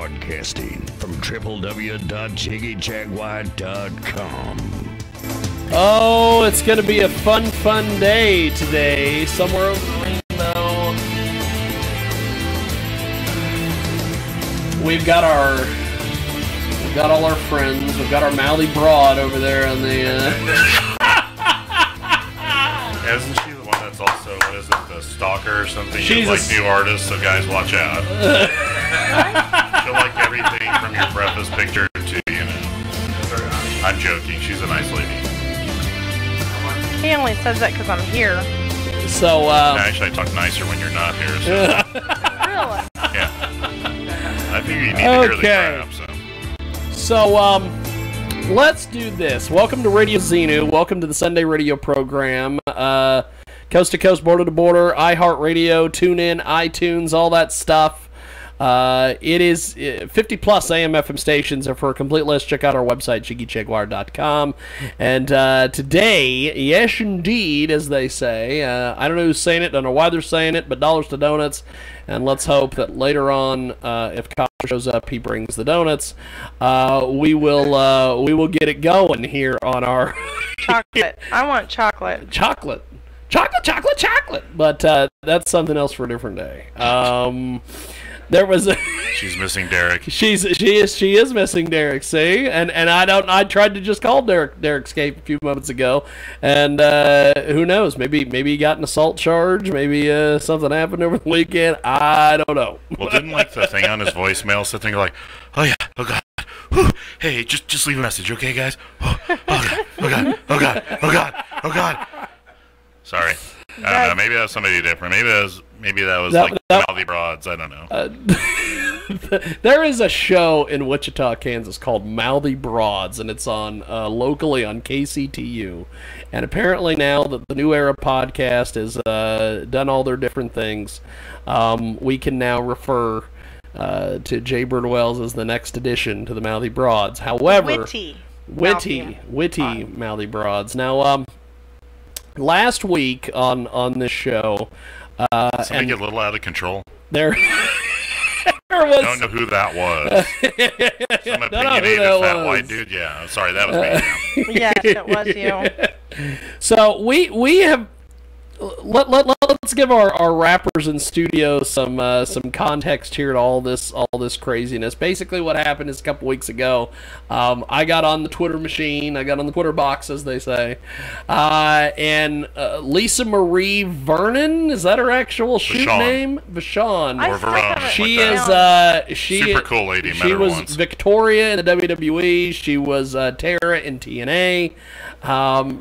broadcasting from www.jiggyjaguar.com. Oh, it's going to be a fun day today. Somewhere over the rainbow. We've got all our friends. We've got our mouthy broad over there on the... Isn't she the one that's also, what is it, the stalker or something? She's like new artists, so guys watch out. She'll like everything from your preface picture to, I'm joking. She's a nice lady. He only says that because I'm here. So, actually, I talk nicer when you're not here. So. Really? Yeah. I think you need to hear the crap, So, let's do this. Welcome to Radio Xenu. Welcome to the Sunday radio program. Coast to coast, border to border, iHeartRadio, TuneIn, iTunes, all that stuff. It is 50 plus AM FM stations, and for a complete list, check out our website, jiggyjaguar.com. And today, yes indeed, as they say, I don't know who's saying it, don't know why they're saying it, but dollars to donuts. And let's hope that later on, if Kyle shows up, he brings the donuts. We will get it going here on our chocolate. I want chocolate. Chocolate. But that's something else for a different day. There was she's missing Derek. She is missing Derek. See, and I tried to just call Derek Scape a few moments ago, and who knows? Maybe he got an assault charge. Maybe something happened over the weekend. I don't know. Well, didn't like the thing on his voicemail sit there like, oh yeah, oh god, whew. Hey, just leave a message, okay, guys? Oh god. Sorry. I don't know. Maybe that was somebody different. Maybe that was like mouthy broads. I don't know. There is a show in Wichita, Kansas called Mouthy Broads, and it's on locally on KCTU. And apparently now that the New Era podcast has done all their different things, we can now refer to Jay Birdwells as the next addition to the Mouthy Broads. However, witty Mouthy Broads. Now, last week on this show, somebody get a little out of control. There was. I don't know who that was. Some opinionated fat white dude. Yeah, sorry, that was me. Yes, it was you. So we have. Let's give our rappers in studio some context here to all this craziness. Basically, what happened is a couple weeks ago, I got on the Twitter machine. I got on the Twitter box, as they say, and Lisa Marie Vernon, is that her actual shoot name? Vashon. Or Verone. She is super cool lady. She was once. Victoria in the WWE. She was Tara in TNA.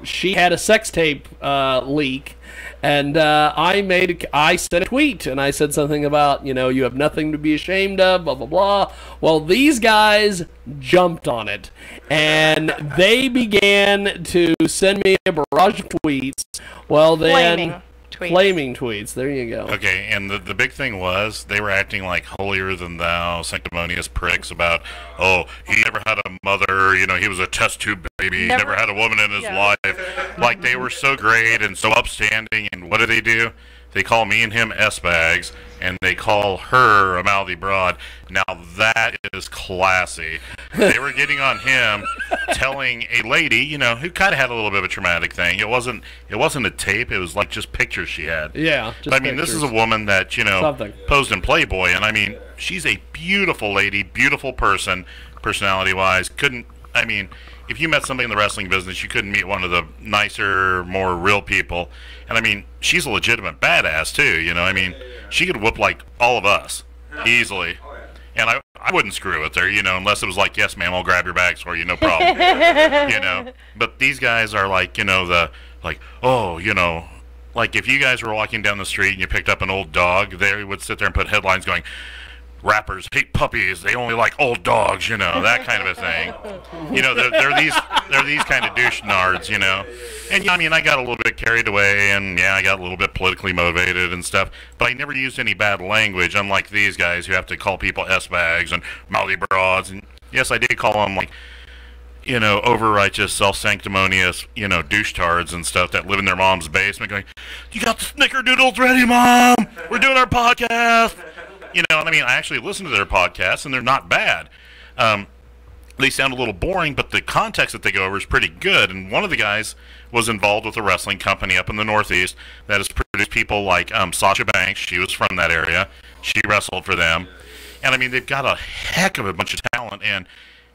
She had a sex tape leak. And I sent a tweet, and I said something about, you have nothing to be ashamed of, blah, blah, blah. Well, these guys jumped on it, and they began to send me a barrage of tweets. Well, then... Flaming tweets. There you go. Okay, and the big thing was they were acting like holier-than-thou, sanctimonious pricks about, he never had a mother, he was a test tube baby, he never had a woman in his life. Like, they were so great and so upstanding, and what do? They call me and him S-bags, and they call her a mouthy broad. Now that is classy. They were getting on him, telling a lady, who kind of had a little bit of a traumatic thing. It wasn't a tape. It was like just pictures she had. Yeah. But, this is a woman that posed in Playboy, and she's a beautiful lady, beautiful person, personality-wise. If you met somebody in the wrestling business, you couldn't meet one of the nicer, more real people. And she's a legitimate badass too, she could whoop like all of us easily. And I wouldn't screw with her, unless it was like, yes, ma'am, I'll grab your bags for you, no problem. But these guys are like, like if you guys were walking down the street and you picked up an old dog, they would sit there and put headlines going, rappers hate puppies, they only like old dogs, that kind of a thing. They're these kind of douche nards, And I got a little bit carried away, and I got a little bit politically motivated and stuff, but I never used any bad language, unlike these guys who have to call people S-bags and mouthy broads. And yes, I did call them like, over-righteous, self-sanctimonious, douche-tards and stuff that live in their mom's basement going, you got the snickerdoodles ready, Mom? We're doing our podcast. You know, and I mean, I actually listen to their podcasts, and they're not bad. They sound a little boring, but the context that they go over is pretty good. And one of the guys was involved with a wrestling company up in the Northeast that has produced people like Sasha Banks. She was from that area. She wrestled for them. And, I mean, they've got a heck of a bunch of talent. And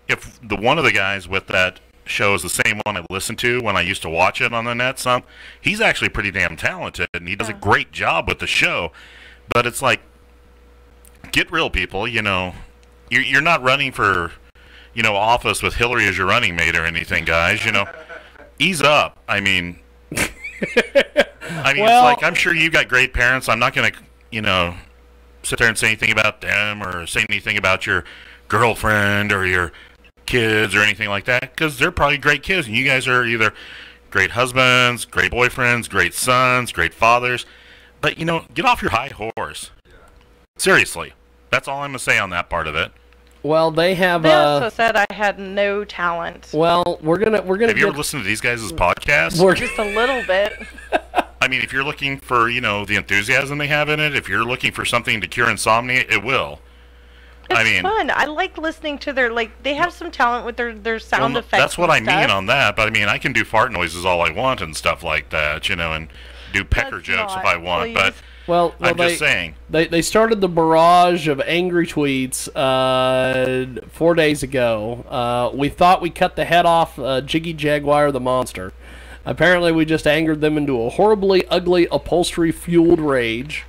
if one of the guys with that show is the same one I listened to when I used to watch it on the net he's actually pretty damn talented, and he does a great job with the show. But it's like, get real, people. You know, you're not running for, you know, office with Hillary as your running mate or anything, guys. You know, ease up. I mean, it's like, I'm sure you got great parents. I'm not going to, you know, sit there and say anything about them or say anything about your girlfriend or your kids or anything like that, because they're probably great kids, and you guys are either great husbands, great boyfriends, great sons, great fathers. But, you know, get off your high horse. Seriously. That's all I'm going to say on that part of it. Well, they have. They also said I had no talent. Well, we're gonna. Have you ever listened to these guys' podcasts? Just a little bit. I mean, if you're looking for, you know, the enthusiasm they have in it, if you're looking for something to cure insomnia, it will. It's fun. I like listening to their, like, they have some talent with their sound effects. That's what I mean on that. But I mean, I can do fart noises all I want and stuff like that, you know, and do pecker jokes if I want. But I'm just saying. They started the barrage of angry tweets 4 days ago. We thought we cut the head off Jiggy Jaguar the monster. Apparently, we just angered them into a horribly ugly upholstery-fueled rage.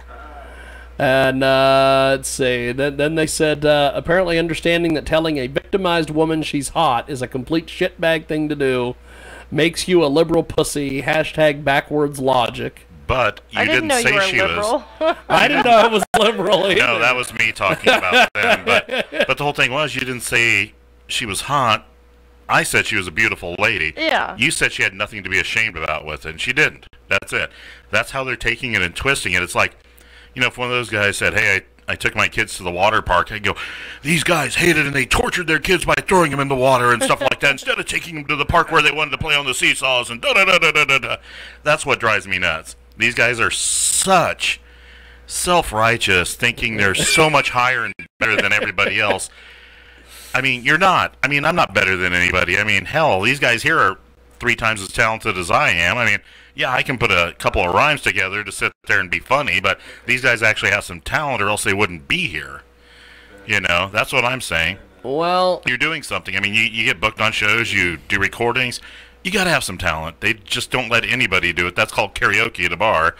And let's see. Then they said, apparently understanding that telling a victimized woman she's hot is a complete shitbag thing to do makes you a liberal pussy. # backwards logic. But you didn't say she was. I didn't know it was liberal either. No, that was me talking about them. But the whole thing was, you didn't say she was hot. I said she was a beautiful lady. Yeah. You said she had nothing to be ashamed about with it, and she didn't. That's it. That's how they're taking it and twisting it. It's like, you know, if one of those guys said, hey, I took my kids to the water park, I'd go, these guys hated and they tortured their kids by throwing them in the water and stuff like that, instead of taking them to the park where they wanted to play on the seesaws and da-da-da-da-da-da. That's what drives me nuts. These guys are such self-righteous, thinking they're so much higher and better than everybody else. I mean, you're not. I mean, I'm not better than anybody. I mean, hell, these guys here are 3 times as talented as I am. I mean, yeah, I can put a couple of rhymes together to sit there and be funny, but these guys actually have some talent or else they wouldn't be here. You know, that's what I'm saying. Well, you're doing something. I mean, you get booked on shows, you do recordings. You got to have some talent. They just don't let anybody do it. That's called karaoke at a bar,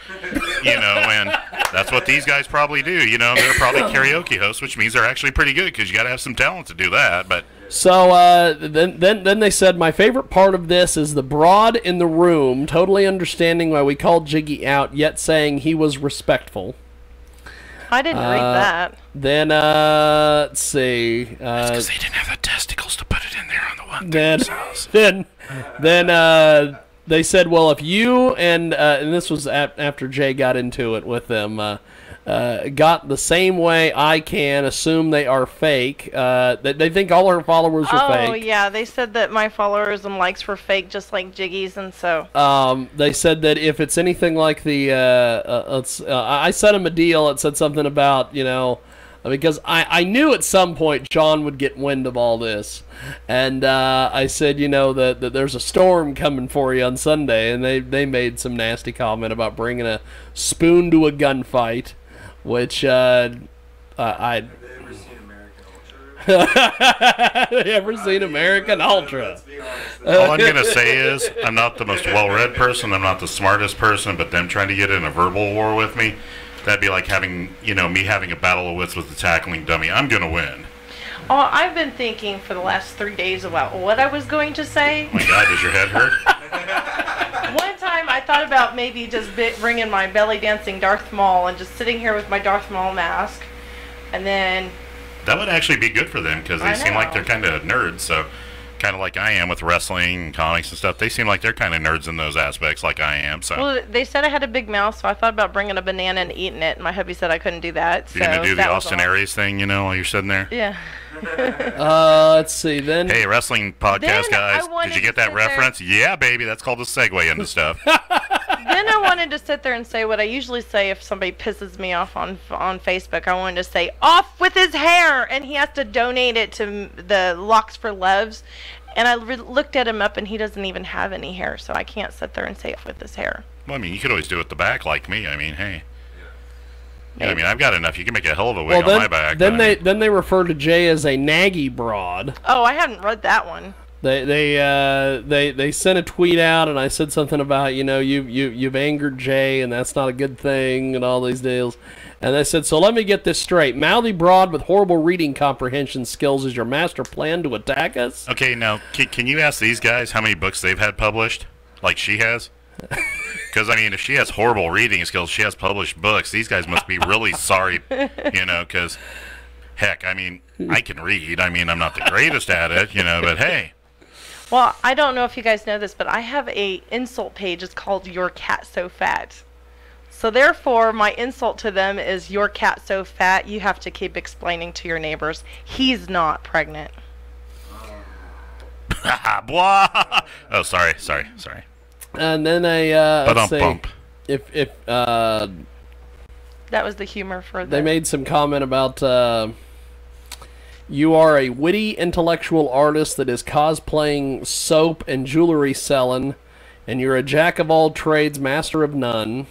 you know, and that's what these guys probably do. You know, they're probably karaoke hosts, which means they're actually pretty good because you got to have some talent to do that. But so then they said, my favorite part of this is the broad in the room totally understanding why we called Jiggy out, yet saying he was respectful. I didn't read that. Then, let's see. That's because they didn't have the testicles to put it in there on the one. Then they said, well, if you and this was after Jay got into it with them, got the same way I can, assume they are fake. They think all her followers are fake. Oh, yeah. They said that my followers and likes were fake, just like Jiggy's, and so. They said that if it's anything like the, I sent him a deal. It said something about, you know, because I knew at some point John would get wind of all this. And I said, you know, that there's a storm coming for you on Sunday. And they made some nasty comment about bringing a spoon to a gunfight, which I... Ever seen American Ultra? All I'm going to say is I'm not the most well-read person. I'm not the smartest person. But them trying to get in a verbal war with me, that'd be like having, you know, me having a battle of wits with the tackling dummy. I'm going to win. Oh, I've been thinking for the last 3 days about what I was going to say. Oh my God, does your head hurt? One time I thought about maybe just bringing my belly dancing Darth Maul and just sitting here with my Darth Maul mask. And then... That would actually be good for them because they seem like they're kind of nerds. So kind of like I am with wrestling and comics and stuff. They seem like they're kind of nerds in those aspects like I am. So. Well, they said I had a big mouth, so I thought about bringing a banana and eating it. And my hubby said I couldn't do that. You're going to do the Austin Aries thing, you know, while you're sitting there? Yeah. Let's see then. Hey, wrestling podcast guys, did you get that reference? Yeah, baby, that's called a segue into stuff. Then then I wanted to sit there and say what I usually say if somebody pisses me off on Facebook. I wanted to say, off with his hair, and he has to donate it to the Locks for Loves. And I looked at him up, and he doesn't even have any hair, so I can't sit there and say off with his hair. Well, I mean, you could always do it at the back like me. I mean, hey. Yeah, I mean, I've got enough. You can make a hell of a wig on my back. Then they refer to Jay as a naggy broad. Oh, I hadn't read that one. They sent a tweet out, and I said something about, you've angered Jay, and that's not a good thing, and all these deals. And they said, so let me get this straight. Mouthy broad with horrible reading comprehension skills is your master plan to attack us? Okay, now, can you ask these guys how many books they've had published, like she has? Because, I mean, if she has horrible reading skills, she has published books, these guys must be really sorry, because, heck, I mean, I can read. I mean, I'm not the greatest at it, but hey. Well, I don't know if you guys know this, but I have a insult page. It's called Your Cat So Fat. So therefore, my insult to them is, your cat so fat, you have to keep explaining to your neighbors, he's not pregnant. Blah. Oh, sorry. And then let's say, if that was the humor for they made some comment about you are a witty intellectual artist that is cosplaying soap and jewelry selling, and you're a jack of all trades, master of none.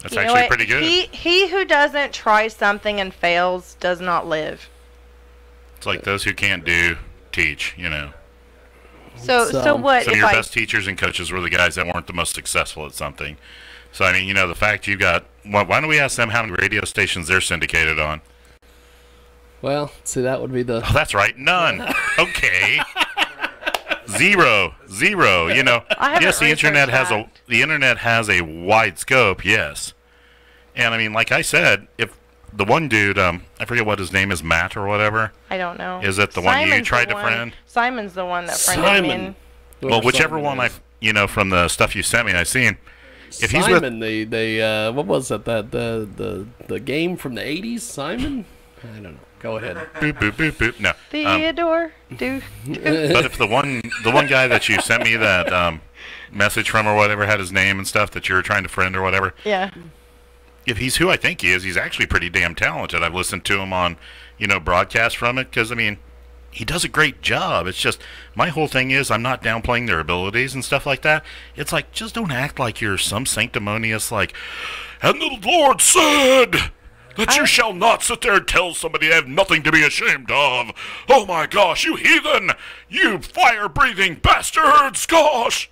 That's actually pretty good. He who doesn't try something and fails does not live. It's like those who can't do, teach, So what? Some of your best teachers and coaches were the guys that weren't the most successful at something. So, I mean, the fact you got... Why don't we ask them how many radio stations they're syndicated on? Well, see, that would be the... Oh, that's right. None. Okay. Zero. Yes, the internet has a wide scope, yes. And, I mean, like I said, if the one dude, I forget what his name is, Matt or whatever. I don't know. Is it the one you tried to friend? Simon's the one that friended me. Well, whichever one from the stuff you sent me, I've seen. If Simon, what was it? The game from the 80s, Simon? I don't know. Go ahead. Boop, boop, boop, boop. No. Theodore. But if the one guy that you sent me that message from or whatever had his name and stuff that you were trying to friend or whatever. Yeah. If he's who I think he is, he's actually pretty damn talented. I've listened to him on, broadcasts from it because, I mean, he does a great job. It's just, my whole thing is I'm not downplaying their abilities and stuff like that. It's like, just don't act like you're some sanctimonious, like, and the Lord said that you shall not sit there and tell somebody they have nothing to be ashamed of. Oh my gosh, you heathen! You fire-breathing bastards! Gosh!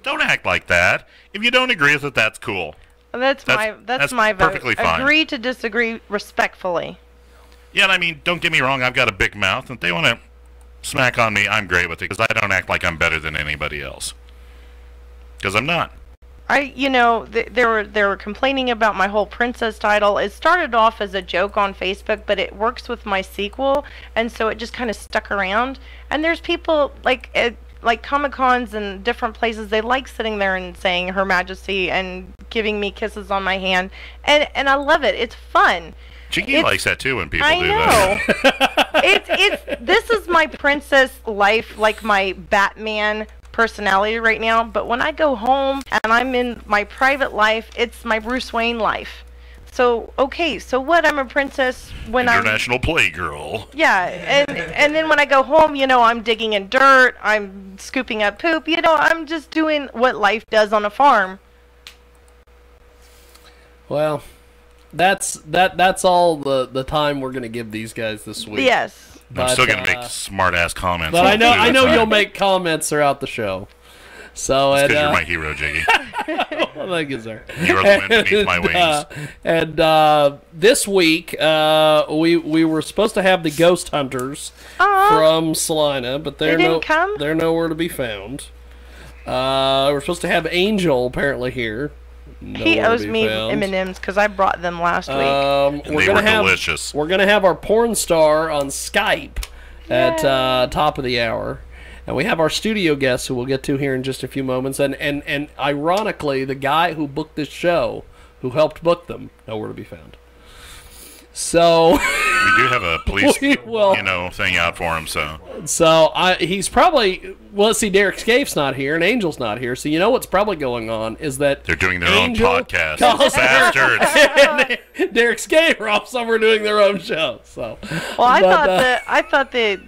Don't act like that. If you don't agree with it, that's cool. That's my vote. Perfectly fine. Agree to disagree respectfully. Yeah, and I mean, don't get me wrong, I've got a big mouth, and if they want to smack on me, I'm great with it, because I don't act like I'm better than anybody else. Because I'm not. They were complaining about my whole princess title. It started off as a joke on Facebook, but it works with my sequel, and so it just kind of stuck around. And there's people like Comic-Cons and different places, they like sitting there and saying Her Majesty and giving me kisses on my hand, and I love it. It's fun. Jiggy likes that too when people do that. This is my princess life, like my Batman personality right now, but when I go home and I'm in my private life, it's my Bruce Wayne life. So, okay, so what? I'm a princess when International Playgirl. Yeah, and then when I go home, I'm digging in dirt, I'm scooping up poop, I'm just doing what life does on a farm. Well, that's all the time we're going to give these guys this week. Yes. But, I'm still going to make smart-ass comments. But I know you'll make comments throughout the show. So, because you're my hero, Jiggy. Well, thank you, sir. You're the wind beneath my wings. And this week, we were supposed to have the Ghost Hunters from Salina, but they're nowhere to be found. We're supposed to have Angel apparently here. He owes me M&Ms because I brought them last week. And they were delicious. We're going to have our porn star on Skype at top of the hour. And we have our studio guests who we'll get to here in just a few moments. And ironically, the guy who booked this show, who helped book them, nowhere to be found. So we do have a police, thing out for him. So he's probably. Well, let's see. Derek Scaife's not here, and Angel's not here. So you know what's probably going on is that they're doing their own podcast. Bastards. Derek Scaife are off somewhere doing their own show. So. Well, I thought the